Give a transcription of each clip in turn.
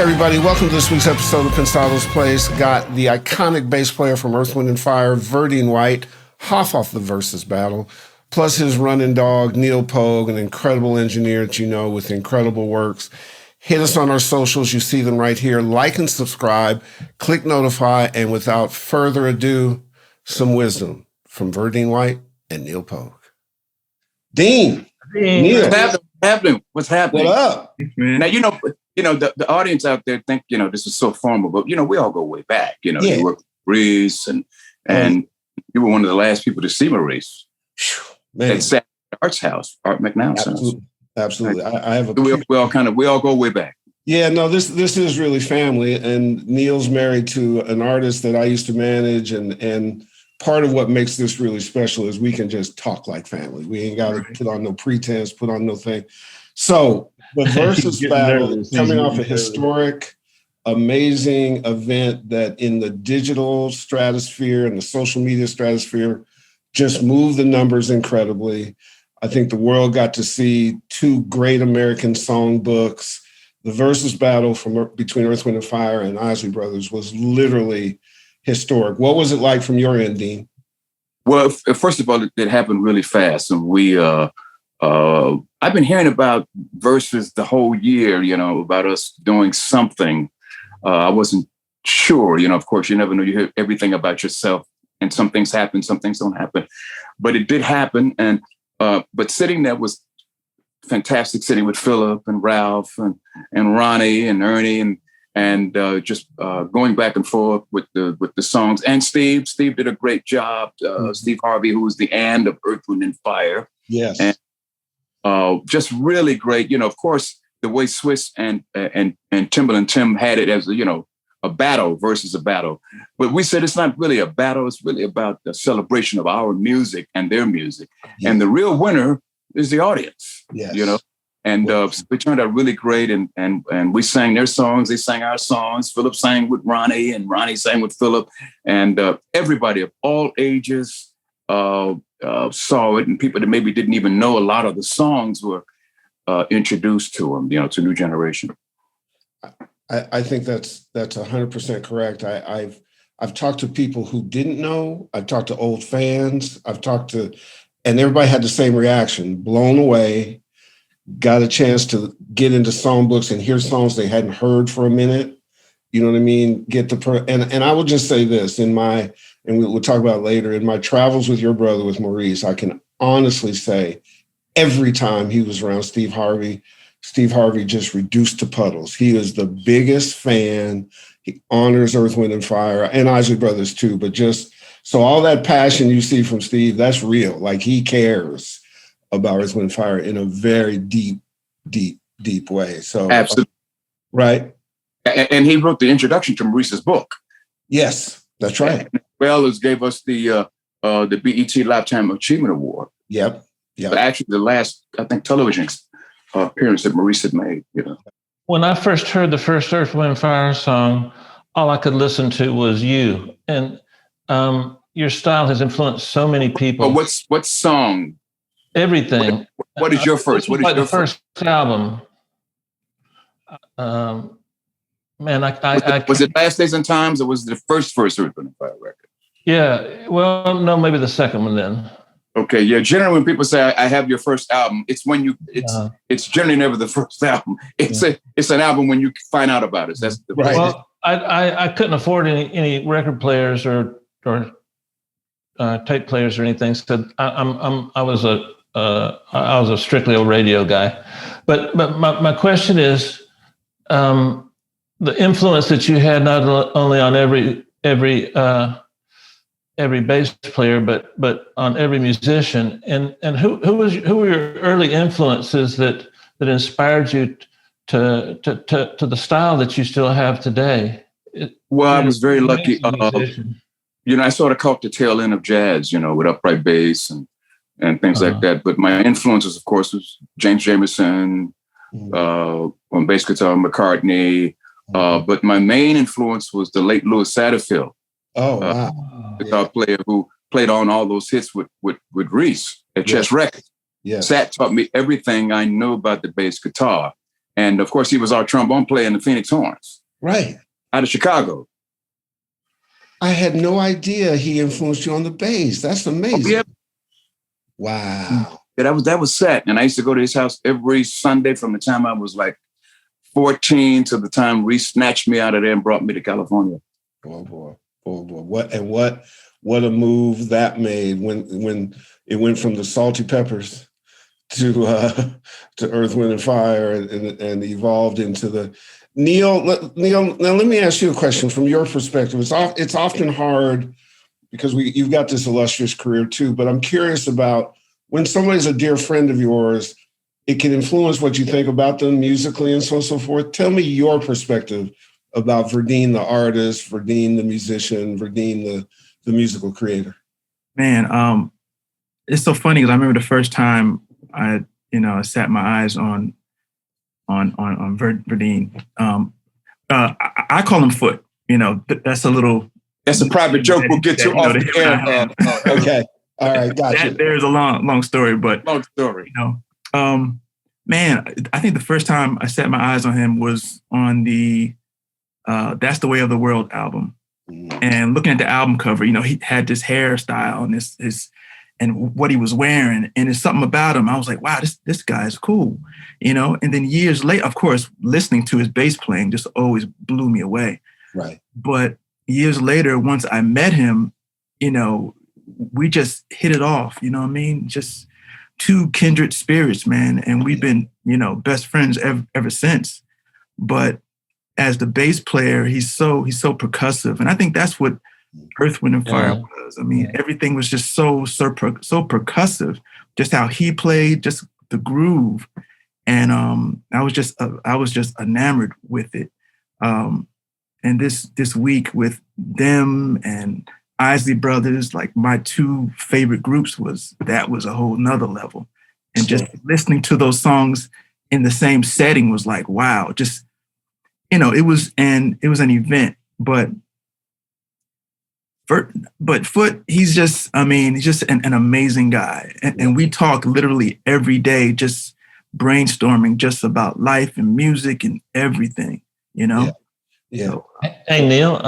Hey everybody, welcome to this week's episode of Pensado's Place. Got the iconic bass player from Earth, Wind & Fire, Verdine hot off the Verzuz battle, plus his running dog, Neal Pogue, an incredible engineer that you know with incredible works. Hit us on our socials. You see them right here. Like and subscribe. Click notify. And without further ado, some wisdom from Verdine and Neal Pogue. Dean. Neal. What's happening? What up? Now, the audience out there think, this is so formal, but, we all go way back. You work with Maurice and you were one of the last people to see Maurice. Man. At Saturday Arts House, Art McNown's house. Absolutely. I have a. We all go way back. Yeah, no, this is really family. And Neal's married to an artist that I used to manage. And part of what makes this really special is we can just talk like family. We ain't got to put on no pretense, put on no thing. So the Verzuz battle coming off a historic, amazing event that in the digital stratosphere and the social media stratosphere just moved the numbers incredibly. I think the world got to see two great American songbooks. The Verzuz battle between Earth, Wind & Fire and Isley Brothers was literally historic. What was it like from your end, Dean? Well, first of all, it happened really fast. And I've been hearing about Verzuz the whole year, about us doing something. I wasn't sure, of course, you never know. You hear everything about yourself and some things happen, some things don't happen. But it did happen. And but sitting there was fantastic, sitting with Philip and Ralph and Ronnie and Ernie and just going back and forth with the songs. And Steve did a great job. Steve Harvey, who was the and of Earth, Wind & Fire. Yes. And just really great. Of course, the way Swiss and Timbaland Tim had it as, a battle versus a battle. But we said it's not really a battle. It's really about the celebration of our music and their music. Yes. And the real winner is the audience, yes. And so it turned out really great. And we sang their songs. They sang our songs. Philip sang with Ronnie and Ronnie sang with Philip. And everybody of all ages saw it. And people that maybe didn't even know a lot of the songs were introduced to them, to new generation. I think that's 100% correct. I've talked to people who didn't know. I've talked to old fans. And everybody had the same reaction: blown away. Got a chance to get into songbooks and hear songs they hadn't heard for a minute. You know what I mean? And I will just say this and we'll talk about it later. In my travels with your brother, with Maurice, I can honestly say every time he was around Steve Harvey just reduced to puddles. He is the biggest fan. He honors Earth, Wind & Fire and Isley Brothers too. But just so all that passion you see from Steve, that's real. Like he cares about Earth, Wind & Fire in a very deep, deep, deep way. So absolutely. Right. And he wrote the introduction to Maurice's book. Yes, that's right. And Bellas gave us the BET Lifetime Achievement Award. Yep. But actually the last, I think, television appearance that Maurice had made, When I first heard the first Earth, Wind & Fire song, all I could listen to was you. And your style has influenced so many people. Well, what song? Everything. What is your first? What is like your the first album? Man, was it Last Days and Times, or was it the first Earth, Wind & Fire record? Yeah. Well, no, maybe the second one then. Okay, yeah. Generally, when people say I have your first album, it's when it's generally never the first album. It's an album when you find out about it. That's the right. Well, I couldn't afford any record players or tape players or anything. So I was a strictly a radio guy. But my question is, the influence that you had not only on every bass player, but on every musician, and who were your early influences that inspired you to the style that you still have today? Well, I was very lucky. I sort of caught the tail end of jazz, with upright bass and things like that. But my influences, of course, was James Jamerson, on bass guitar, McCartney. But my main influence was the late Louis Satterfield. Oh, wow. Guitar player who played on all those hits with Reese at Chess Records. Yes. Sat taught me everything I knew about the bass guitar. And of course, he was our trombone player in the Phoenix Horns. Right. Out of Chicago. I had no idea he influenced you on the bass. That's amazing. Oh, yeah. Wow. Yeah, that was set. And I used to go to his house every Sunday from the time I was like 14 to the time Reese snatched me out of there and brought me to California. Oh boy. What a move that made when it went from the Salty Peppers to Earth, Wind and Fire and evolved into the Neal. Now let me ask you a question from your perspective. It's often hard because you've got this illustrious career too, but I'm curious about when somebody's a dear friend of yours, it can influence what you think about them musically and so on and so forth. Tell me your perspective about Verdine, the artist, Verdine, the musician, Verdine, the musical creator. Man, it's so funny because I remember the first time I sat my eyes on Verdine. I call him Foot. That's a little. That's a private joke. We'll get to off the air. Okay. All right. Gotcha. There's a long story, but long story. Man, I think the first time I set my eyes on him was on the "That's the Way of the World" album, and looking at the album cover, he had this hairstyle and his and what he was wearing, and there's something about him. I was like, wow, this guy is cool, And then years later, of course, listening to his bass playing just always blew me away. Right. But years later, once I met him, we just hit it off. You know what I mean? Just two kindred spirits, man, and we've been, best friends ever since. But as the bass player, he's so percussive, and I think that's what Earth, Wind and Fire was. I mean, everything was just so percussive. Just how he played, just the groove, and I was just enamored with it. And this week with them and Isley Brothers, like my two favorite groups, was a whole nother level. And just listening to those songs in the same setting was like, wow, just, it was an event, but Foot, he's just an amazing guy. And we talk literally every day, just brainstorming just about life and music and everything, Yeah. So, hey, Neal,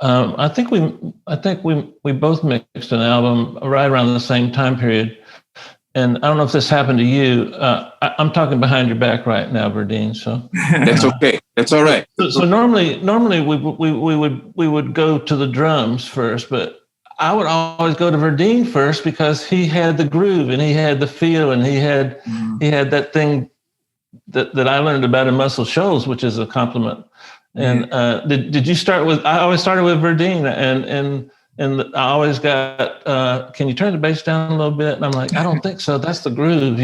I think we both mixed an album right around the same time period. And I don't know if this happened to you. I'm talking behind your back right now, Verdine. So that's okay. That's all right. So normally we would go to the drums first, but I would always go to Verdine first because he had the groove and he had the feel and he had that thing that I learned about in Muscle Shoals, which is a compliment. And did you start with? I always started with Verdine, and I always got. Can you turn the bass down a little bit? And I'm like, I don't think so. That's the groove,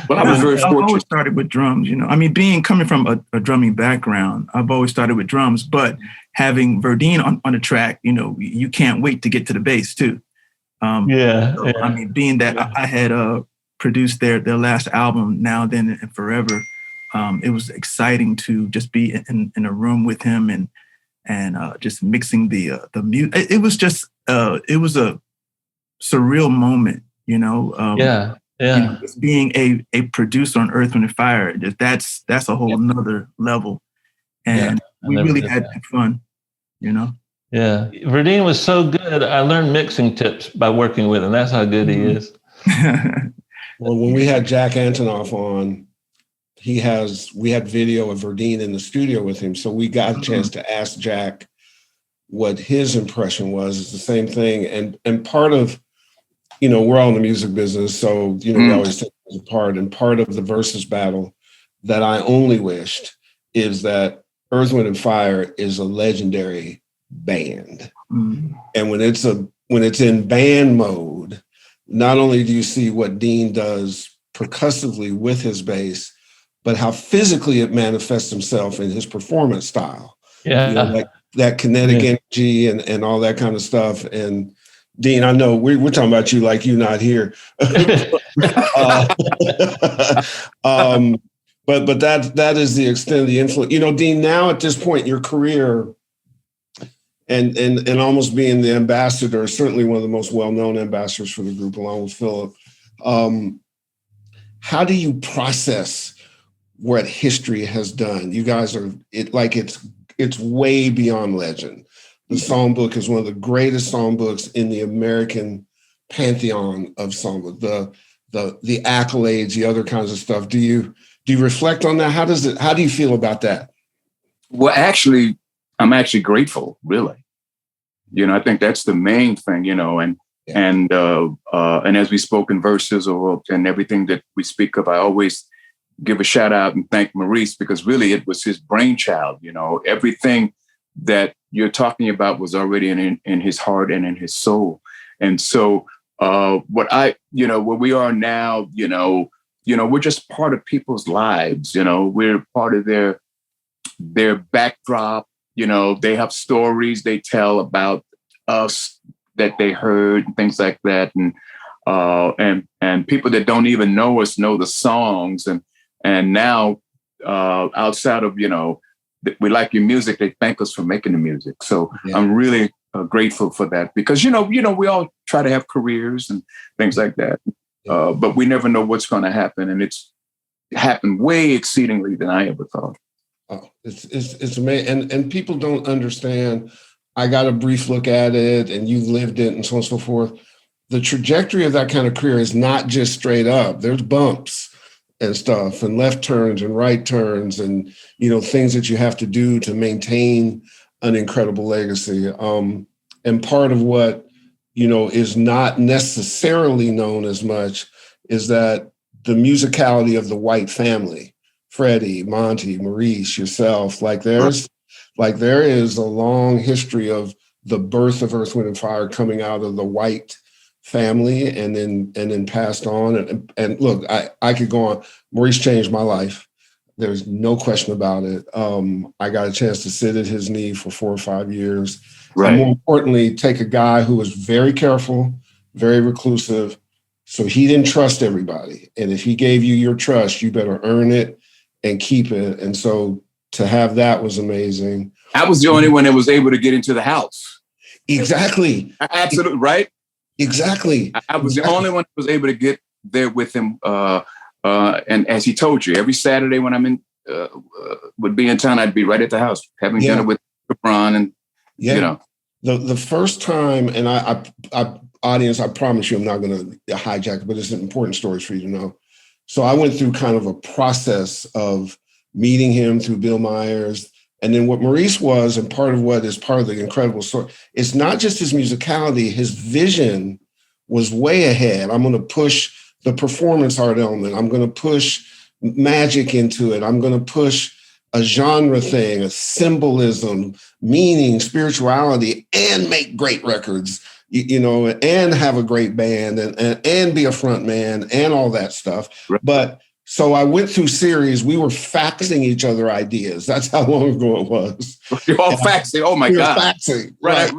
Well, I was very fortunate. I've always started with drums. I mean, coming from a drumming background, I've always started with drums. But having Verdine on the track, you can't wait to get to the bass too. I mean, being that I had produced their last album, Now, Then, and Forever. It was exciting to just be in a room with him and just mixing the music. It was just it was a surreal moment, just being a producer on Earth, Wind and Fire. That's a whole nother level, and we really had fun, Yeah, Verdine was so good. I learned mixing tips by working with him. That's how good he is. Well, when we had Jack Antonoff on. We had video of Verdine in the studio with him. So we got a chance to ask Jack what his impression was. It's the same thing. And part of, we're all in the music business. So, we always take it apart. And part of the Verzuz battle that I only wished is that Earth, Wind and Fire is a legendary band. And when it's in band mode, not only do you see what Dean does percussively with his bass, but how physically it manifests himself in his performance style. Like that kinetic energy and all that kind of stuff. And Dean, I know we're talking about you like you're not here. But that is the extent of the influence. Dean, now at this point in your career and almost being the ambassador, certainly one of the most well-known ambassadors for the group, along with Philip, how do you process what history has done? You guys are it's way beyond legend. The songbook is one of the greatest songbooks in the American pantheon of songbook. The accolades, the other kinds of stuff. Do you reflect on that? How do you feel about that? Well, actually, I'm actually grateful, really. I think that's the main thing, and as we spoke in Verzuz and everything that we speak of, I always give a shout out and thank Maurice, because really it was his brainchild. Everything that you're talking about was already in his heart and in his soul. And so where we are now, we're just part of people's lives. We're part of their backdrop. They have stories they tell about us that they heard and things like that. And people that don't even know us know the songs. And now outside of, we like your music, they thank us for making the music. So yeah. I'm really grateful for that, because, we all try to have careers and things like that. But we never know what's going to happen. And it's happened way exceedingly than I ever thought. Oh, it's amazing. And people don't understand. I got a brief look at it, and you lived it and so on and so forth. The trajectory of that kind of career is not just straight up. There's bumps and stuff, and left turns and right turns, and things that you have to do to maintain an incredible legacy. And part of what is not necessarily known as much is that the musicality of the White family, Freddie, Monty, Maurice, yourself, there is a long history of the birth of Earth, Wind, and Fire coming out of the White family and then passed on. And look, I could go on. Maurice changed my life. There's no question about it. I got a chance to sit at his knee for 4 or 5 years. Right. And more importantly, take a guy who was very careful, very reclusive. So he didn't trust everybody. And if he gave you your trust, you better earn it and keep it. And so to have that was amazing. I was the only one that was able to get into the house. Exactly. Absolutely. Right. Exactly. I was the only one that was able to get there with him. And as he told you, every Saturday when I'm would be in town, I'd be right at the house having dinner with LeBron and, The first time, and I audience, I promise you I'm not going to hijack it, but it's important stories for you to know. So I went through kind of a process of meeting him through Bill Myers. And then what Maurice was, and part of what is part of the incredible story, it's not just his musicality, his vision was way ahead. I'm going to push the performance art element. I'm going to push magic into it. I'm going to push a genre thing, a symbolism, meaning, spirituality, and make great records, and have a great band and be a front man and all that stuff. Right. But so I went through series. We were faxing each other ideas. That's how long ago it was. You're all faxing. Oh my God. Faxing. Right.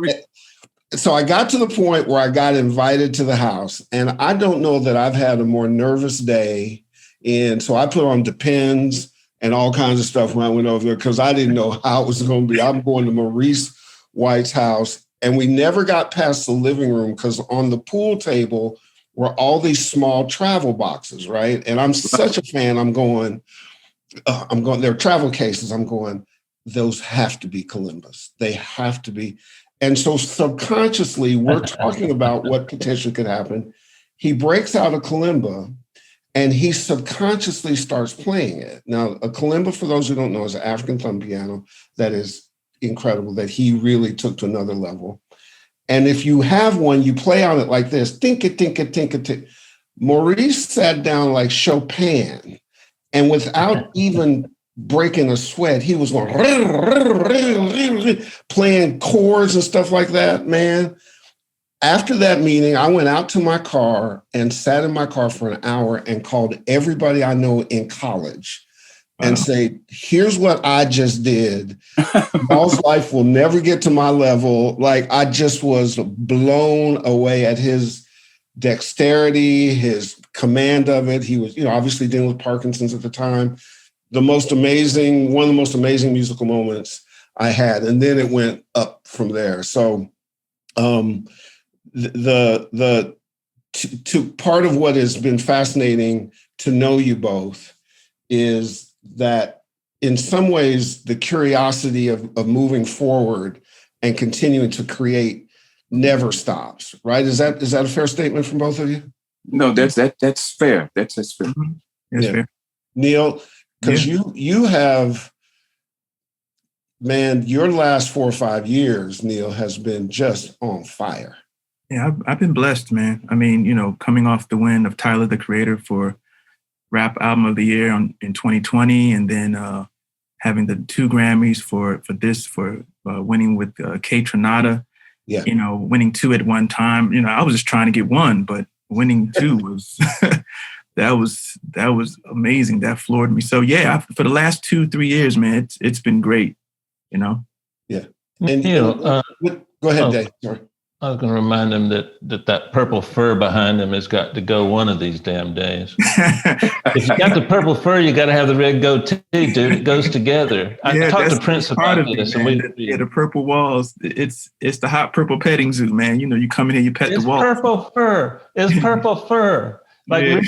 So I got to the point where I got invited to the house, and I don't know that I've had a more nervous day. And so I put on Depends and all kinds of stuff when I went over there, because I didn't know how it was going to be. I'm going to Maurice White's house, and we never got past the living room, because on the pool table were all these small travel boxes, right? And I'm such a fan. I'm going, they're travel cases. I'm going, those have to be Kalimbas. They have to be. And so subconsciously, we're talking about what potentially could happen. He breaks out a kalimba, and he subconsciously starts playing it. Now, a kalimba, for those who don't know, is an African thumb piano that is incredible, that he really took to another level. And if you have one, you play on it like this, tinka, tinka, tinka, tinka. Maurice sat down like Chopin, and without even breaking a sweat, he was going playing chords and stuff like that, man. After that meeting, I went out to my car and sat in my car for an hour and called everybody I know in college and say, here's what I just did. Y'all's life will never get to my level. Like, I just was blown away at his dexterity, his command of it. He was, obviously dealing with Parkinson's at the time. One of the most amazing musical moments I had. And then it went up from there. So part of what has been fascinating to know you both is that in some ways, the curiosity of moving forward and continuing to create never stops, right? Is that a fair statement from both of you? No, that's fair. That's fair. Mm-hmm. That's fair. Neal, because you have, man, your last 4 or 5 years, Neal, has been just on fire. Yeah, I've been blessed, man. I mean, you know, coming off the win of Tyler, the Creator, for Rap Album of the Year in 2020, and then having the 2 Grammys for winning with Kaytranada. Yeah, you know, winning 2 at one time. You know, I was just trying to get 1, but winning 2 was that was amazing. That floored me. So yeah, for the last 2-3 years, man, it's been great. You know. Yeah. And Neal, go ahead, Dave. Sorry. I was going to remind him that purple fur behind him has got to go one of these damn days. If you got the purple fur, you got to have the red goatee, dude. It goes together. I talked to Prince about this, and the purple walls. It's the hot purple petting zoo, man. You know, you come in here, you pet the wall. Purple fur. It's purple fur. Like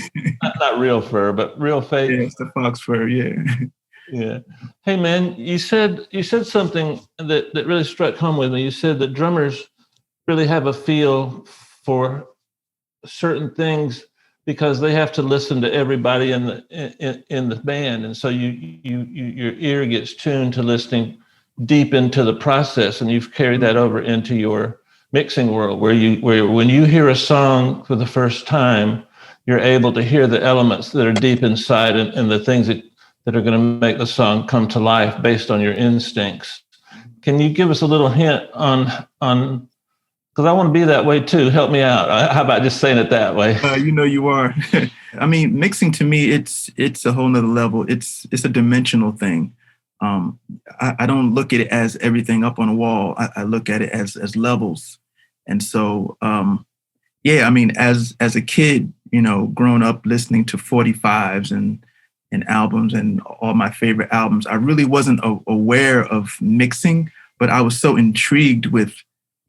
not real fur, but real fake. Yeah, it's the fox fur. Yeah. Yeah. Hey, man, you said something that really struck home with me. You said that drummers really have a feel for certain things because they have to listen to everybody in the band, and so your ear gets tuned to listening deep into the process, and you've carried that over into your mixing world, where when you hear a song for the first time, you're able to hear the elements that are deep inside and the things that are going to make the song come to life based on your instincts. Can you give us a little hint on? Because I want to be that way too. Help me out. How about just saying it that way? You know you are. I mean, mixing to me, it's a whole nother level. It's a dimensional thing. I don't look at it as everything up on a wall. I look at it as levels. And so, yeah, I mean, as a kid, you know, growing up listening to 45s and albums and all my favorite albums, I really wasn't aware of mixing, but I was so intrigued with,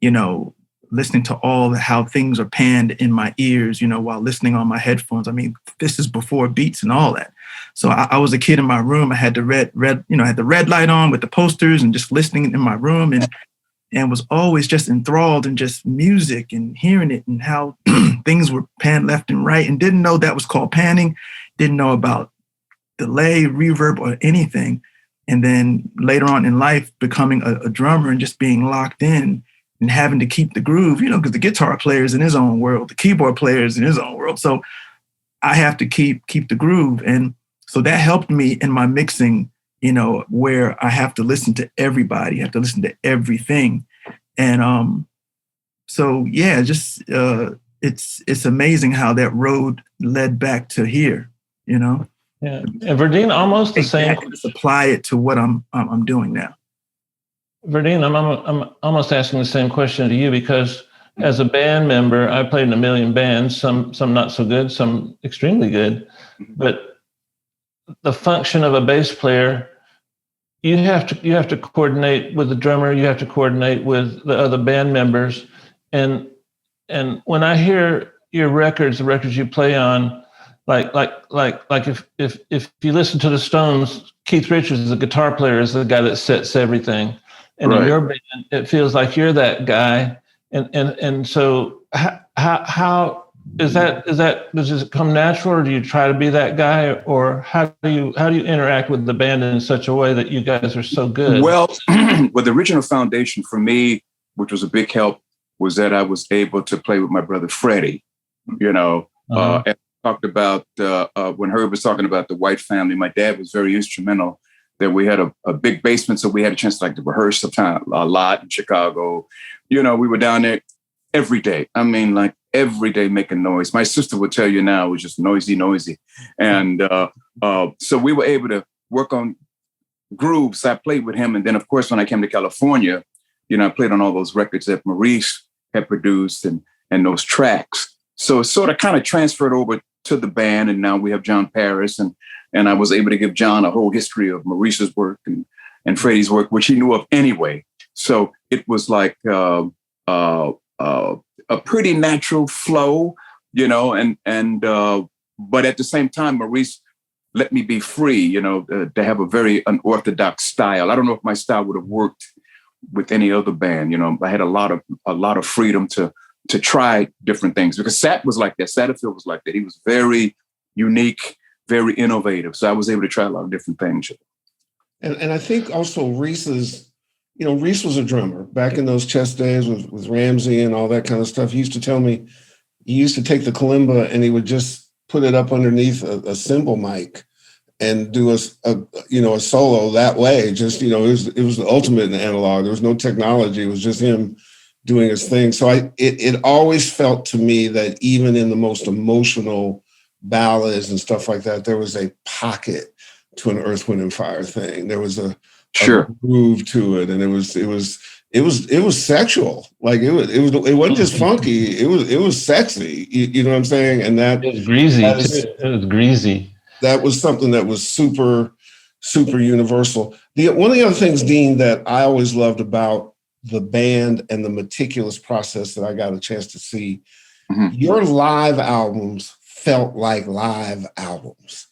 you know, listening to all how things are panned in my ears, you know, while listening on my headphones. I mean, this is before beats and all that. So I was a kid in my room. I had the red, had the red light on with the posters and just listening in my room and was always just enthralled in just music and hearing it and how things were panned left and right, and didn't know that was called panning, didn't know about delay, reverb, or anything. And then later on in life, becoming a drummer and just being locked in and having to keep the groove, you know, because the guitar player is in his own world, the keyboard player is in his own world. So I have to keep the groove. And so that helped me in my mixing, you know, where I have to listen to everybody, I have to listen to everything. And so, yeah, just it's amazing how that road led back to here, you know? Yeah. And Verdine, almost the same. Just apply it to what I'm doing now. Verdine, I'm almost asking the same question to you, because as a band member, I played in a million bands, some not so good, some extremely good. But the function of a bass player, you have to coordinate with the drummer, you have to coordinate with the other band members. And when I hear your records, the records you play on, like if you listen to the Stones, Keith Richards, the guitar player, is the guy that sets everything. And in your band, it feels like you're that guy. And so how is that, does it come natural, or do you try to be that guy, or how do you interact with the band in such a way that you guys are so good? Well, the original foundation for me, which was a big help, was that I was able to play with my brother Freddie, you know, and talked about when Herb was talking about the White family, my dad was very instrumental. That we had a big basement, so we had a chance to rehearse a lot in Chicago. You know, we were down there every day. I mean, like every day making noise. My sister would tell you now it was just noisy. And so we were able to work on grooves. I played with him. And then, of course, when I came to California, you know, I played on all those records that Maurice had produced and those tracks. So it sort of kind of transferred over to the band. And now we have John Paris, and I was able to give John a whole history of Maurice's work and Freddie's work, which he knew of anyway. So it was like a pretty natural flow, you know, and but at the same time, Maurice let me be free, to have a very unorthodox style. I don't know if my style would have worked with any other band. I had a lot of freedom to try different things, because Sat was like that. Satterfield was like that. He was very unique, very innovative. So I was able to try a lot of different things. And I think also Reese was a drummer back in those chess days with Ramsey and all that kind of stuff. He used to tell me he used to take the kalimba and he would just put it up underneath a cymbal mic and do a solo that way. Just, it was the ultimate in analog. There was no technology. It was just him doing his thing. So it always felt to me that even in the most emotional ballads and stuff like that, there was a pocket to an Earth, Wind and Fire thing. There was a groove to it, and it was sexual. Like it wasn't just funky. It was sexy. You know what I'm saying? And that it was greasy. It was greasy. That was something that was super, super universal. One of the other things, Dean, that I always loved about the band and the meticulous process that I got a chance to see, your live albums felt like live albums.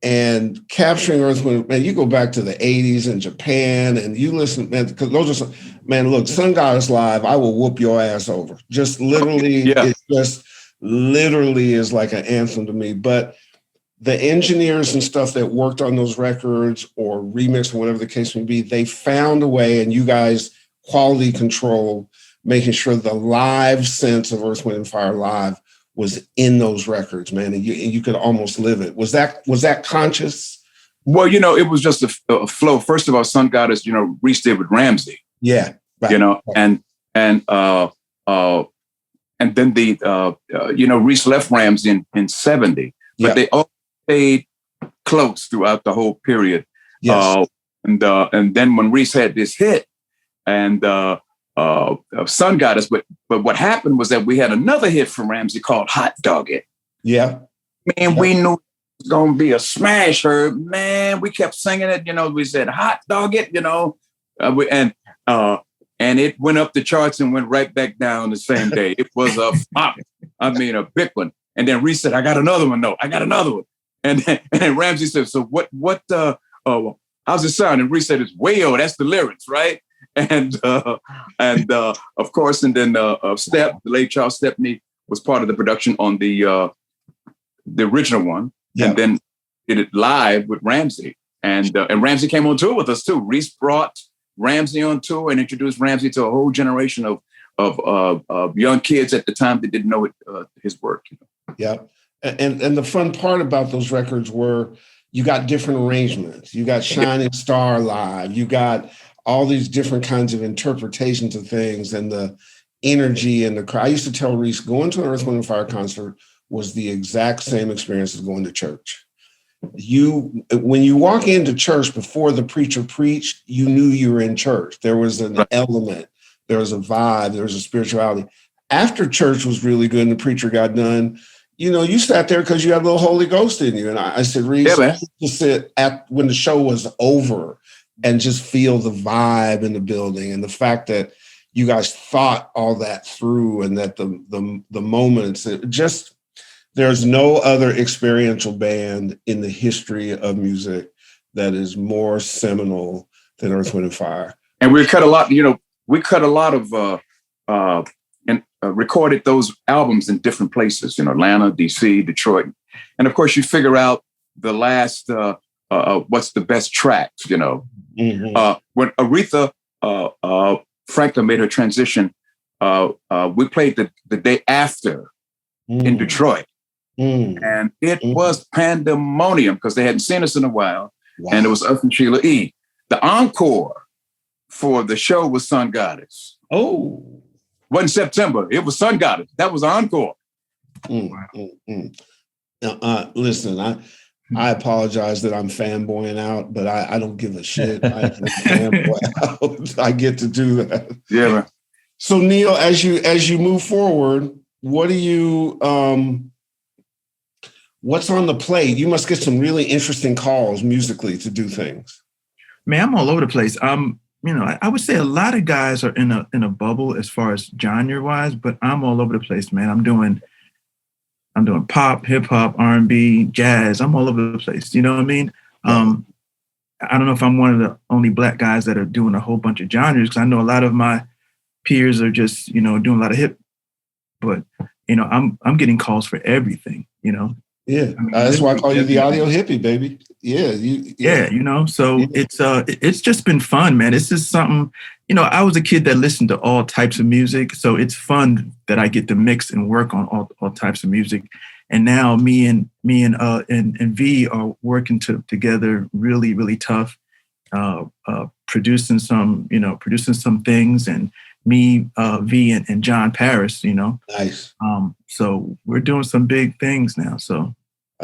And capturing Earth, Wind, man, you go back to the 80s in Japan and you listen, man, because those are look, Sun Goddess Live, I will whoop your ass over. Just literally, It just literally is like an anthem to me. But the engineers and stuff that worked on those records or remix or whatever the case may be, they found a way, and you guys quality control, making sure the live sense of Earth, Wind and Fire live was in those records, man, and you could almost live it. Was that conscious? Well, it was just a flow. First of all, Sun Goddess, Reese did with Ramsey. Yeah, right. And then Reese left Ramsey in 70, but they all stayed close throughout the whole period. Yes. And then when Reese had this hit, and Sun Goddess, but what happened was that we had another hit from Ramsey called Hot Dog It. Yeah. Man, we knew it was going to be a smash, Herb. Man, we kept singing it. We said Hot Dog It, and it went up the charts and went right back down the same day. It was a flop. I mean, a big one. And then Reese said, I got another one. No, I got another one. And then Ramsey said, so how's it sound? And Reese said, it's way-o, that's the lyrics, right? And of course, and then the late Charles Stepney was part of the production on the original one, and then did it live with Ramsey, and Ramsey came on tour with us too. Reese brought Ramsey on tour and introduced Ramsey to a whole generation of young kids at the time that didn't know his work. Yeah, and the fun part about those records were you got different arrangements. You got Shining Star live. You got all these different kinds of interpretations of things and the energy and the crowd. I used to tell Reese, going to an Earth, Wind and Fire concert was the exact same experience as going to church. When you walk into church before the preacher preached, you knew you were in church. There was an element, there was a vibe, there was a spirituality. After church was really good and the preacher got done, you sat there because you had a little Holy Ghost in you. And I said, Reese, to sit when the show was over and just feel the vibe in the building, and the fact that you guys thought all that through, and that the moments, there's no other experiential band in the history of music that is more seminal than Earth, Wind and Fire. And we cut a lot, of and recorded those albums in different places, Atlanta, DC, Detroit. And of course you figure out the last, what's the best tracks, when Aretha Franklin made her transition, we played the day after in Detroit. And it was pandemonium because they hadn't seen us in a while. Wow. And it was us and Sheila E. The encore for the show was Sun Goddess. Oh. Wasn't September. It was Sun Goddess. That was the encore. Listen, I apologize that I'm fanboying out, but I don't give a shit. I fanboy out. I get to do that. Yeah, man. So Neal, as you move forward, what do you what's on the plate? You must get some really interesting calls musically to do things. Man, I'm all over the place. I would say a lot of guys are in a bubble as far as genre wise, but I'm all over the place, man. I'm doing I'm doing pop, hip hop, R&B, jazz. I'm all over the place. You know what I mean? I don't know if I'm one of the only Black guys that are doing a whole bunch of genres, because I know a lot of my peers are just, doing a lot of hip. But I'm getting calls for everything. Yeah, I mean, that's why I call you the everything. audio hippie, baby. Yeah, So it's just been fun, man. It's just something, I was a kid that listened to all types of music. So it's fun that I get to mix and work on all types of music. And now me and V are working together really, really tough, producing some things, and me, V and John Paris, Nice. So we're doing some big things now. So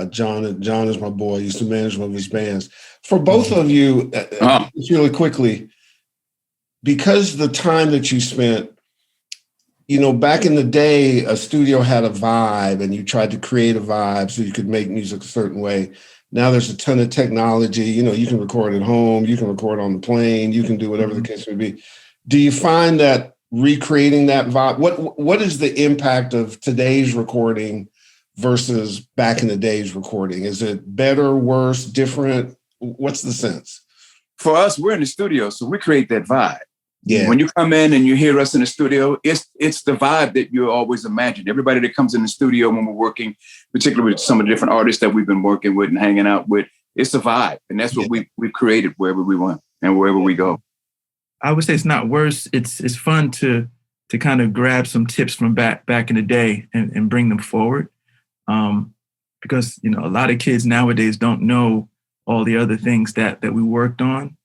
John is my boy. I used to manage one of his bands. For both of you, just really quickly, because the time that you spent, back in the day, a studio had a vibe and you tried to create a vibe so you could make music a certain way. Now there's a ton of technology. You can record at home, you can record on the plane, you can do whatever the case may be. Do you find that recreating that vibe, what is the impact of today's recording versus back in the day's recording? Is it better, worse, different? What's the sense? For us, we're in the studio, so we create that vibe. Yeah. When you come in and you hear us in the studio, it's the vibe that you always imagined. Everybody that comes in the studio when we're working, particularly with some of the different artists that we've been working with and hanging out with, it's a vibe. And that's what we've created wherever we went and wherever we go. I would say it's not worse. It's fun to kind of grab some tips from back in the day and bring them forward. Because, a lot of kids nowadays don't know all the other things that we worked on.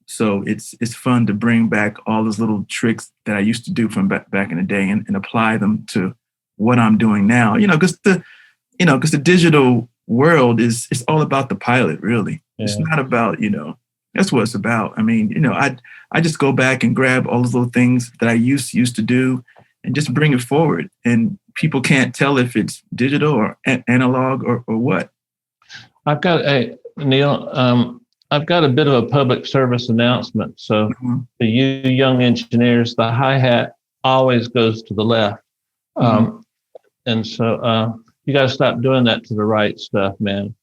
So it's fun to bring back all those little tricks that I used to do from back in the day and apply them to what I'm doing now. Because the digital world it's all about the pilot, really. Yeah. It's not about, that's what it's about. I mean, I just go back and grab all those little things that I used to do and just bring it forward. And people can't tell if it's digital or analog or what. I've got Neal, I've got a bit of a public service announcement. So for you young engineers, the hi-hat always goes to the left. And so you got to stop doing that to the right stuff, man.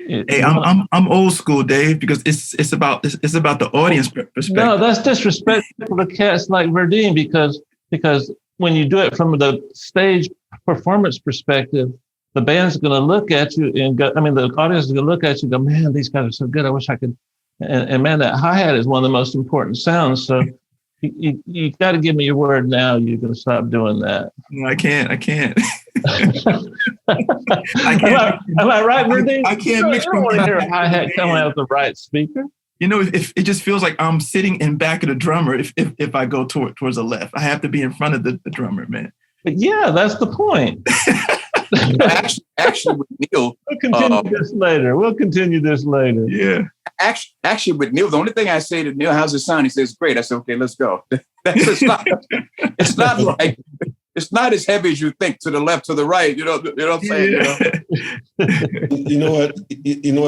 I'm old school, Dave, because it's about the audience perspective. No, that's disrespectful to cats like Verdine, because when you do it from the stage performance perspective, the band's going to look at you and go, the audience is going to look at you and go, man, these guys are so good. I wish I could. And man, that hi-hat is one of the most important sounds. So you got to give me your word now. You're going to stop doing that. No, I can't. I can't. Am I right, Verdine? I can't mix. I don't want to hear a hi-hat coming out of the right speaker. If it just feels like I'm sitting in back of the drummer if I go towards the left. I have to be in front of the drummer, man. But yeah, that's the point. Actually, with Neal, we'll continue this later. Yeah. Actually, with Neal, the only thing I say to Neal, how's it sound? He says, great. I said, okay, let's go. It's not like, it's not as heavy as you think, to the left, to the right. You know what I'm saying? Yeah. You know what,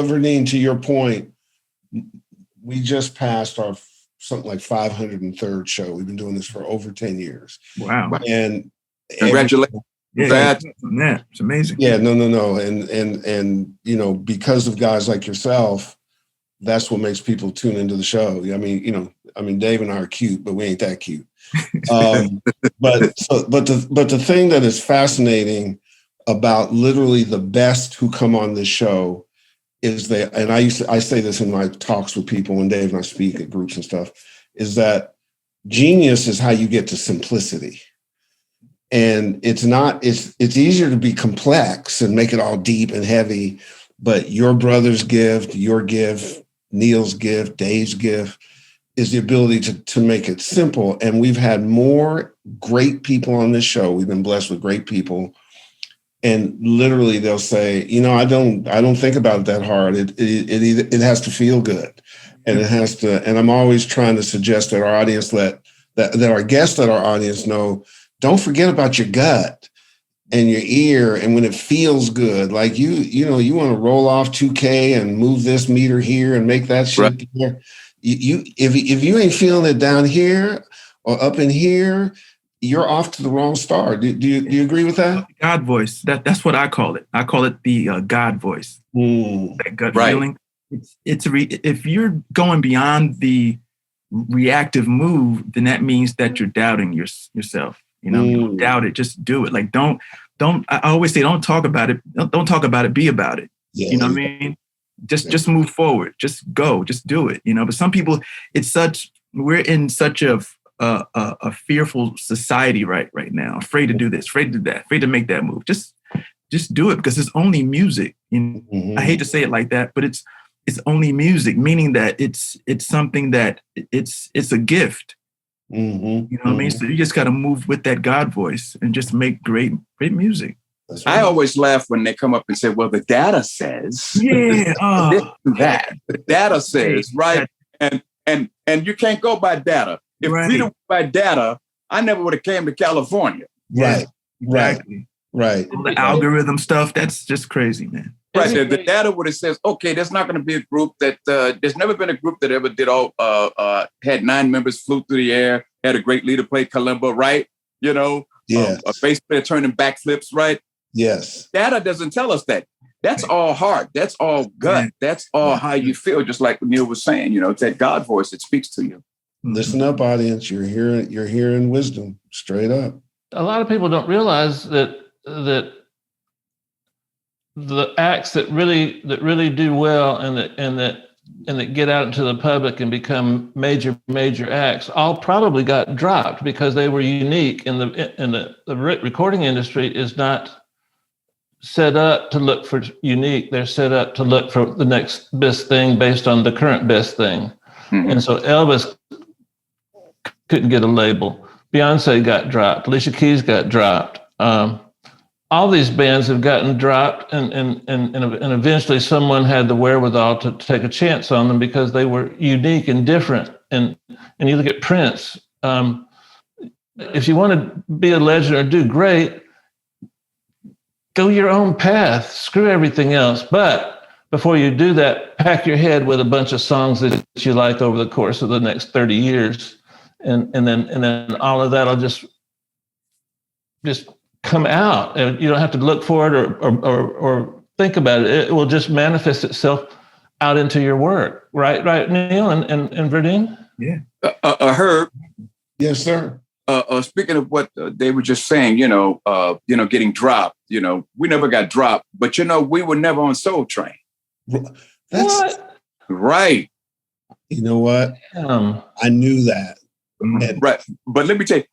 Verdine, to your point, we just passed our something like 503rd show. We've been doing this for over 10 years. Wow. And congratulations. Yeah, it's amazing. Yeah, no. And because of guys like yourself, that's what makes people tune into the show. Dave and I are cute, but we ain't that cute. But the thing that is fascinating about literally the best who come on this show is that, and I say this in my talks with people when Dave and I speak at groups and stuff, is that genius is how you get to simplicity. And it's easier to be complex and make it all deep and heavy, but your brother's gift, your gift, Neal's gift, Dave's gift is the ability to make it simple. And we've had more great people on this show. We've been blessed with great people. And literally they'll say, I don't think about it that hard. It has to feel good. And it has to, and I'm always trying to suggest that our audience that our guests let our audience know, don't forget about your gut and your ear. And when it feels good, like you want to roll off 2K and move this meter here and make that shit right there. If you ain't feeling it down here or up in here, you're off to the wrong start. Do you agree with that? God voice. That's what I call it. I call it the God voice. That gut feeling. If you're going beyond the reactive move, then that means that you're doubting yourself. Don't doubt it. Just do it. Like don't. I always say, don't talk about it. Don't talk about it. Be about it. Yeah, you know what I mean? Just move forward. Just go. Just do it. But some people, we're in such a fearful society right now. Afraid to do this. Afraid to do that. Afraid to make that move. Just do it because it's only music. I hate to say it like that, but it's only music, meaning that it's something that it's a gift. You know what I mean? So you just got to move with that God voice and just make great music. Right. I always laugh when they come up and say, well, the data says that. The data says, right? And you can't go by data. If we don't go by data, I never would have came to California. Right. Exactly. Right. All the algorithm stuff, that's just crazy, man. Right. The data would have says, okay, there's not going to be a group that there's never been a group that ever did had 9 members, flew through the air, had a great leader play kalimba, right? A bass player turning backflips, right? Yes. Data doesn't tell us that. That's all heart. That's all gut. That's all how you feel. Just like Neal was saying, it's that God voice that speaks to you. Listen up, audience. You're hearing wisdom straight up. A lot of people don't realize that the acts that really do well and that get out into the public and become major acts all probably got dropped because they were unique. And the recording industry is not set up to look for unique. They're set up to look for the next best thing based on the current best thing. And so Elvis couldn't get a label. Beyonce got dropped. Alicia Keys got dropped. All these bands have gotten dropped, and eventually someone had the wherewithal to take a chance on them because they were unique and different. And you look at Prince. If you want to be a legend or do great, go your own path. Screw everything else. But before you do that, pack your head with a bunch of songs that you like over the course of the next 30 years, and then all of that'll just come out. You don't have to look for it or think about it. It will just manifest itself out into your work. Right, Neal and Verdine? Yeah. Herb. Yes, sir. Speaking of what they were just saying, getting dropped, we never got dropped, but we were never on Soul Train. What? Right. You know what? I knew that. Right. But let me tell you,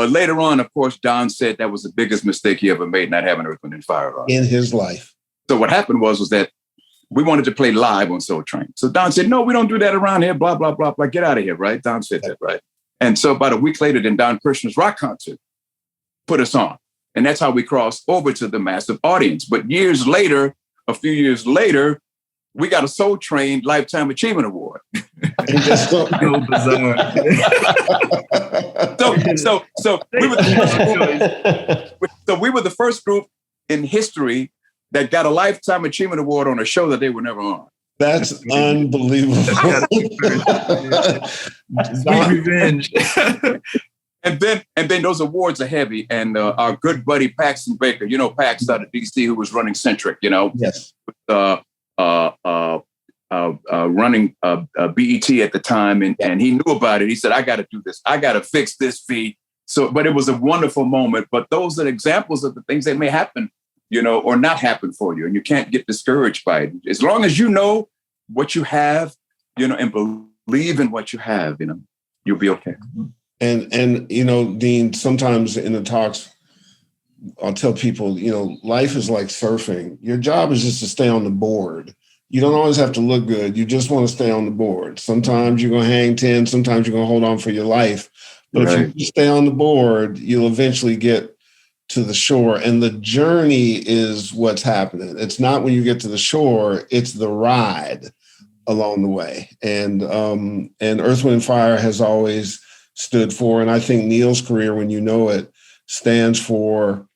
later on, of course, Don said that was the biggest mistake he ever made, not having Earth, Wind & Fire on in his life. So what happened was that we wanted to play live on Soul Train. So Don said, no, we don't do that around here, blah, blah, blah, blah. Get out of here, right? Don said that, right? And so about a week later, then Don Kirshner's rock concert put us on. And that's how we crossed over to the massive audience. But a few years later, we got a Soul Train Lifetime Achievement Award. So bizarre. So we were the first group in history that got a Lifetime Achievement Award on a show that they were never on. That's unbelievable. Sweet revenge. And then those awards are heavy. And our good buddy Paxton Baker, Pax out of DC, who was running Centric, Yes. Running BET at the time, and he knew about it. He said, I got to do this. I got to fix this feed. So, but it was a wonderful moment. But those are examples of the things that may happen, or not happen for you. And you can't get discouraged by it. As long as you know what you have, and believe in what you have, you'll be okay. And Dean, sometimes in the talks, I'll tell people, life is like surfing. Your job is just to stay on the board. You don't always have to look good. You just want to stay on the board. Sometimes you're going to hang 10. Sometimes you're going to hold on for your life. But right. If you stay on the board, you'll eventually get to the shore. And the journey is what's happening. It's not when you get to the shore. It's the ride along the way. And Earth, Wind & Fire has always stood for, and I think Neal's career, when you know it, stands for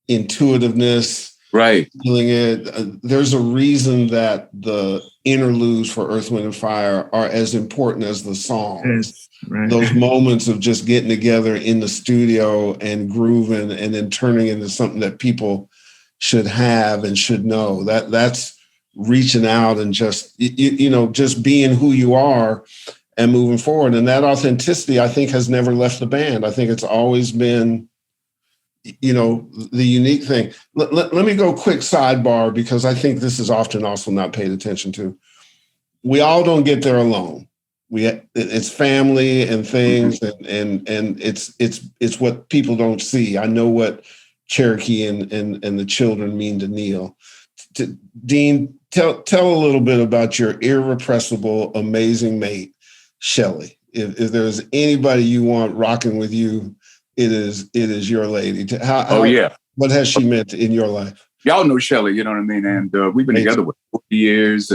intuitiveness, Right. feeling it. There's a reason that the interludes for Earth, Wind, and Fire are as important as the songs. Yes, right. Those moments of just getting together in the studio and grooving and then turning into something that people should have and should know. That's reaching out and just, just being who you are and moving forward. And that authenticity, I think, has never left the band. I think it's always been, the unique thing. Let me go quick sidebar, because I think this is often also not paid attention to. We all don't get there alone. It's family and things, and it's what people don't see. I know what Cherokee and the children mean to Neal. Dean, tell a little bit about your irrepressible, amazing mate, Shelly. If there's anybody you want rocking with you, it is your lady. What has she meant in your life? Y'all know Shelly, you know what I mean? And we've been together for 40 years,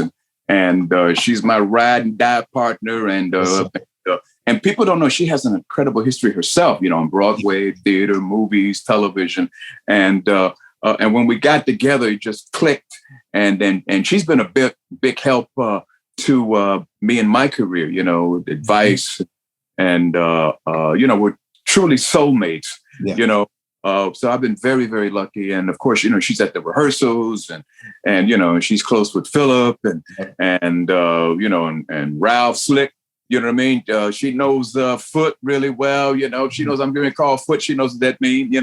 and she's my ride and die partner. And people don't know she has an incredible history herself, on Broadway, theater, movies, television. And when we got together, it just clicked. And she's been a big help to me in my career, advice. And, we're truly soulmates, so I've been very, very lucky. And of course, she's at the rehearsals and she's close with Philip and Ralph Slick, you know what I mean? She knows Foot really well, she knows I'm going to call Foot. She knows what that means,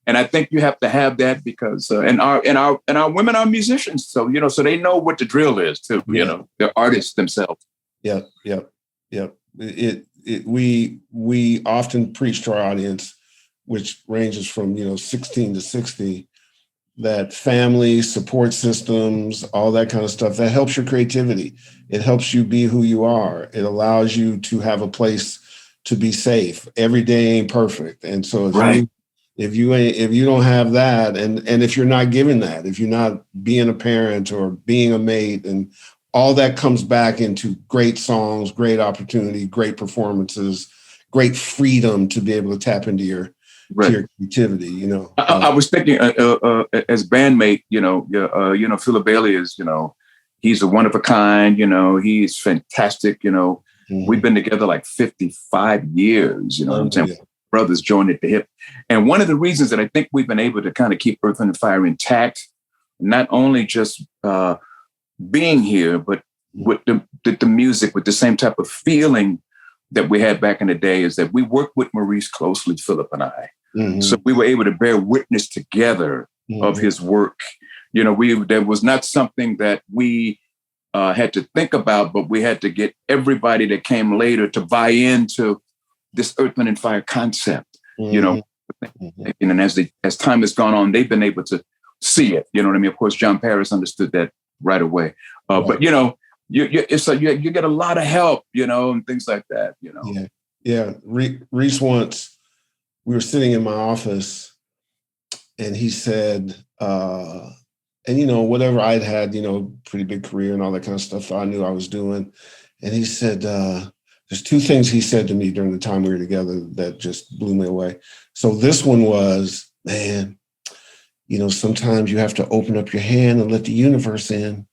and I think you have to have that because, and our women are musicians. So, so they know what the drill is too, they're artists themselves. Yeah. We often preach to our audience, which ranges from 16 to 60, that family support systems, all that kind of stuff, that helps your creativity. It helps you be who you are. It allows you to have a place to be safe. Every day ain't perfect, and so if you don't have that, and if you're not giving that, if you're not being a parent or being a mate, and all that comes back into great songs, great opportunity, great performances, great freedom to be able to tap into your creativity. I was thinking as bandmate, Philip Bailey is, he's a one of a kind. He's fantastic. We've been together like 55 years. What I'm saying? Brothers joined at the hip. And one of the reasons that I think we've been able to kind of keep Earth and Fire intact, not only just being here, but with the music, with the same type of feeling that we had back in the day, is that we worked with Maurice closely, Philip and I. Mm-hmm. So we were able to bear witness together of his work. There was not something that we had to think about, but we had to get everybody that came later to buy into this Earth, Wind, and Fire concept. And as time has gone on, they've been able to see it. You know what I mean? Of course, John Paris understood that right away. But you get a lot of help, and things like that. Yeah. Reese once, we were sitting in my office, and he said, whatever I'd had, pretty big career and all that kind of stuff I knew I was doing, and he said, there's two things he said to me during the time we were together that just blew me away. So this one was, man, sometimes you have to open up your hand and let the universe in.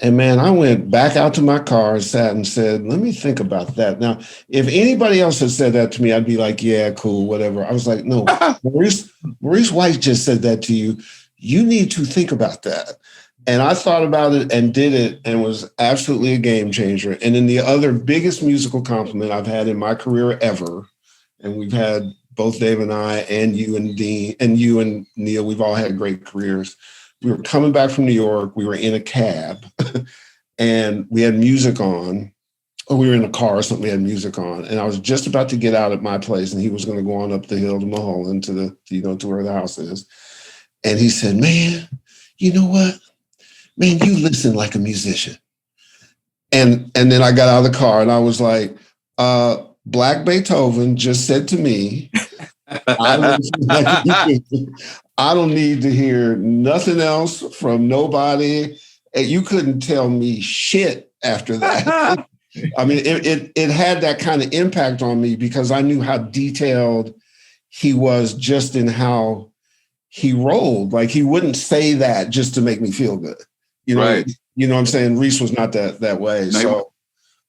And man, I went back out to my car and sat and said, let me think about that. Now, if anybody else had said that to me, I'd be like, yeah, cool, whatever. I was like, no, Maurice White just said that to you. You need to think about that. And I thought about it and did it, and was absolutely a game changer. And then the other biggest musical compliment I've had in my career ever, and we've had both Dave and I, and you and Dean, and you and Neal, we've all had great careers. We were coming back from New York. We were in a cab and we had music on, or we were in a car or something. We had music on, and I was just about to get out at my place, and he was going to go on up the hill to Mulholland to where the house is. And he said, man, you know what? Man, you listen like a musician. And then I got out of the car and I was like, Black Beethoven just said to me, I don't need to hear nothing else from nobody. And you couldn't tell me shit after that. I mean, it had that kind of impact on me because I knew how detailed he was just in how he rolled. Like he wouldn't say that just to make me feel good. You know, Right. you know what I'm saying? Reese was not that way. No, So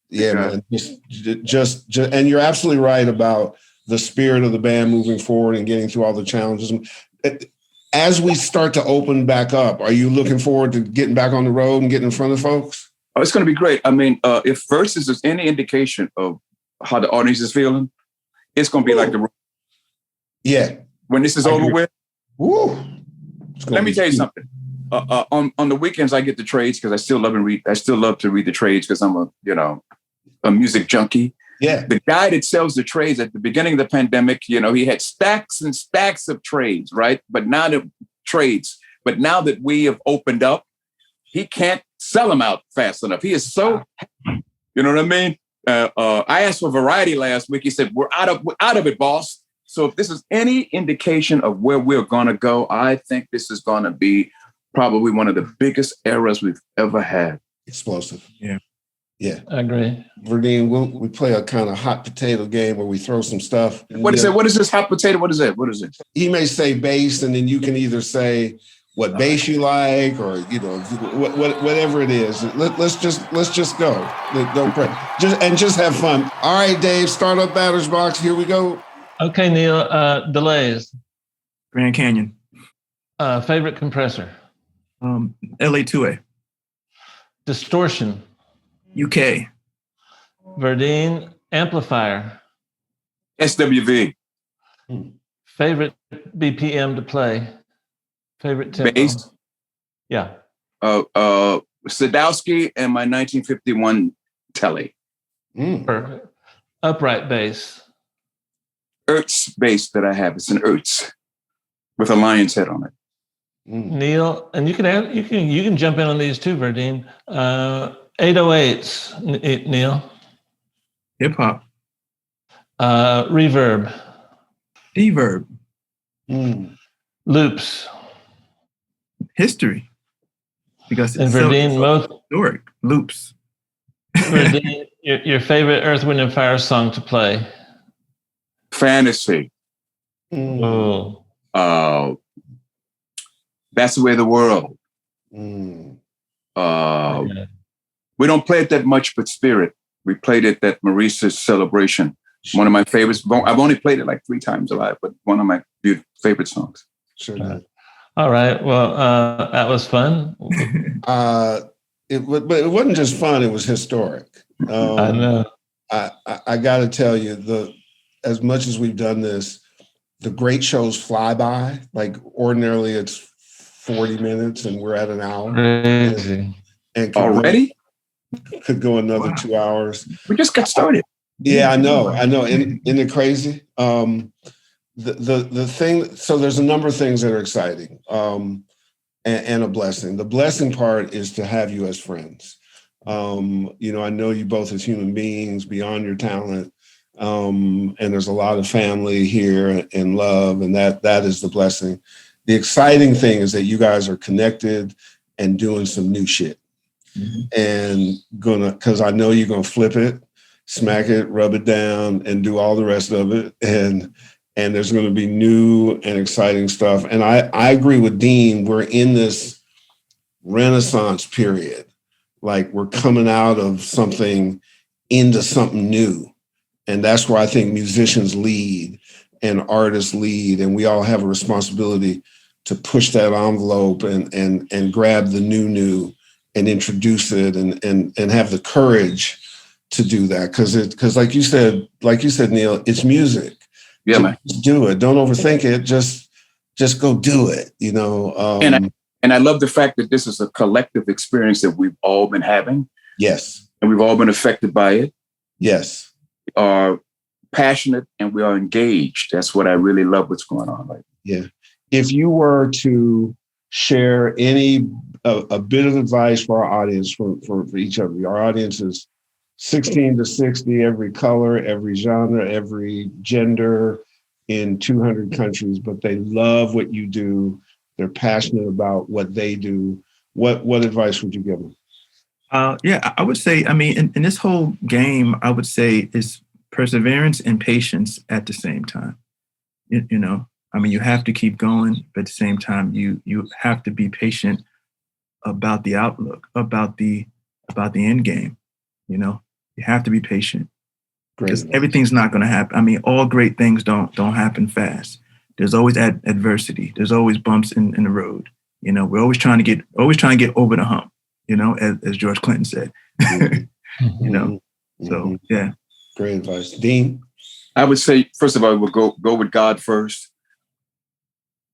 yeah, Yeah. man. Just and you're absolutely right about the spirit of the band moving forward and getting through all the challenges. As we start to open back up, are you looking forward to getting back on the road and getting in front of folks? Oh, it's going to be great. I mean, if Verzuz is any indication of how the audience is feeling, it's going to be like the Yeah. when this is I over agree. with. Woo. Let me tell you something. On the weekends, I get the trades because I still love to read the trades because I'm a music junkie. Yeah. The guy that sells the trades at the beginning of the pandemic, he had stacks and stacks of trades, right? But now that we have opened up, he can't sell them out fast enough. He is so, you know what I mean? I asked for variety last week. He said, we're out of it, boss. So if this is any indication of where we're going to go, I think this is going to be probably one of the biggest eras we've ever had. Explosive. Yeah. Yeah. I agree. Verdine, we play a kind of hot potato game where we throw some stuff. What is it? What is this hot potato? What is it? What is it? He may say bass, and then you can either say what bass you like, or whatever it is. Let's just go. Don't pray. Just have fun. All right, Dave. Start up batter's box. Here we go. Okay, Neal. Delays. Grand Canyon. Favorite compressor. LA2A. Distortion. UK. Verdine amplifier. SWV. Favorite BPM to play. Favorite tempo. Bass. Yeah. Sadowski and my 1951 Telly. Perfect. Upright bass. Ertz bass that I have. It's an Ertz with a lion's head on it. Neal, and you can jump in on these too, Verdine. 808s, Neal. Hip hop. Reverb. Reverb. Loops. History. Because And it's Verdine, so most historic. Loops. Verdine, your favorite Earth, Wind, and Fire song to play. Fantasy. Oh. That's the way of the world. We don't play it that much, but Spirit. We played it at Maurice's celebration. One of my favorites. I've only played it like 3 times alive, but one of my favorite songs. Sure. All right. Well, that was fun. But it wasn't just fun. It was historic. I know. I got to tell you, as much as we've done this, the great shows fly by. Like ordinarily, it's 40 minutes, and we're at an hour. Crazy. And already could go another 2 hours. We just got started. Yeah, I know. Isn't it crazy? The thing. So there's a number of things that are exciting, and a blessing. The blessing part is to have you as friends. I know you both as human beings beyond your talent. And there's a lot of family here and love, and that is the blessing. The exciting thing is that you guys are connected and doing some new shit, and because I know you're gonna flip it, smack it, rub it down, and do all the rest of it, and there's going to be new and exciting stuff. And I agree with Dean. We're in this renaissance period, like we're coming out of something into something new. And that's where I think musicians lead and artists lead. And we all have a responsibility to push that envelope and grab the new and introduce it and have the courage to do that. Because like you said, Neal, it's music. Yeah, man. Just do it. Don't overthink it. Just go do it. And I love the fact that this is a collective experience that we've all been having. Yes. And we've all been affected by it. Yes. We are passionate and we are engaged. That's what I really love what's going on. Yeah. If you were to share a bit of advice for our audience, for each of you, our audience is 16 to 60, every color, every genre, every gender in 200 countries, but they love what you do. They're passionate about what they do. What advice would you give them? I would say, in this whole game, I would say is perseverance and patience at the same time. I mean, you have to keep going, but at the same time, you have to be patient about the outlook, about the end game. You know, you have to be patient because everything's not going to happen. I mean, all great things don't happen fast. There's always adversity. There's always bumps in the road. You know, we're always trying to get over the hump. You know, as George Clinton said. You know, so yeah. Great advice, Dean. I would say, first of all, we'll go with God first.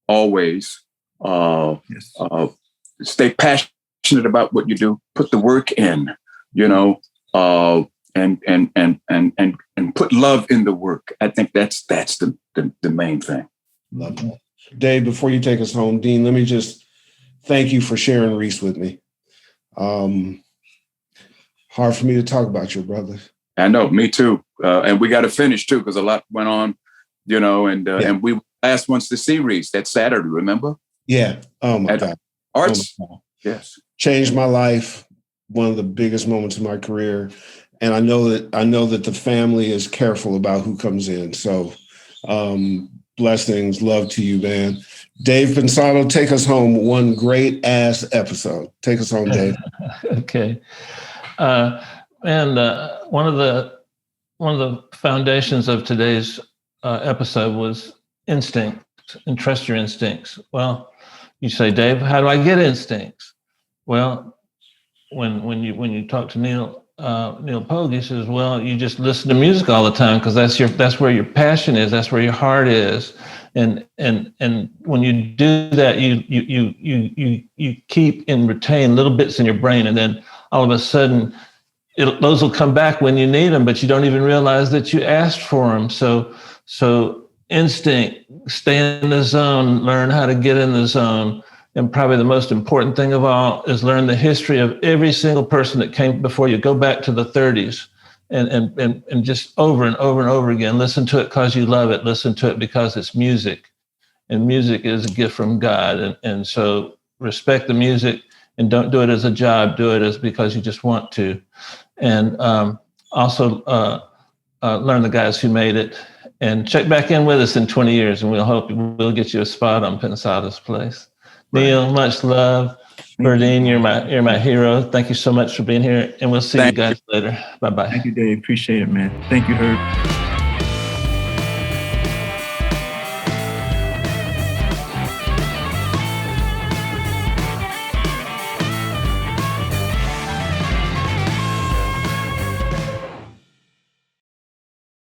Always. Yes. Stay passionate about what you do. Put the work in. You know, and put love in the work. I think that's the main thing. Love that. Dave, before you take us home, Dean, let me just thank you for sharing Reese with me. Hard for me to talk about your brother. I know, me too. And we got to finish too, because a lot went on, you know, and we last ones to see Reese that Saturday, remember? Yeah. Oh my God. Arts. Oh my God. Yes. Changed my life. One of the biggest moments in my career. And I know that the family is careful about who comes in. So blessings, love to you, man. Dave Pensado, take us home. One great ass episode. Take us home, Dave. Okay. And one of the foundations of today's episode was instinct and trust your instincts. Well, you say, Dave, how do I get instincts? Well, when you talk to Neal Pogue, he says, well, you just listen to music all the time because that's where your passion is, that's where your heart is, and when you do that, you keep and retain little bits in your brain, and then all of a sudden, those will come back when you need them, but you don't even realize that you asked for them. So instinct, stay in the zone, learn how to get in the zone. And probably the most important thing of all is learn the history of every single person that came before you. Go back to the 30s and just over and over and over again. Listen to it because you love it. Listen to it because it's music. And music is a gift from God. And so respect the music and don't do it as a job. Do it as because you just want to. And also learn the guys who made it. And check back in with us in 20 years and we'll get you a spot on Pensado's place. Right. Neal, much love. Verdine, you're my hero. Thank you so much for being here. And we'll see you guys later. Bye-bye. Thank you, Dave. Appreciate it, man. Thank you, Herb.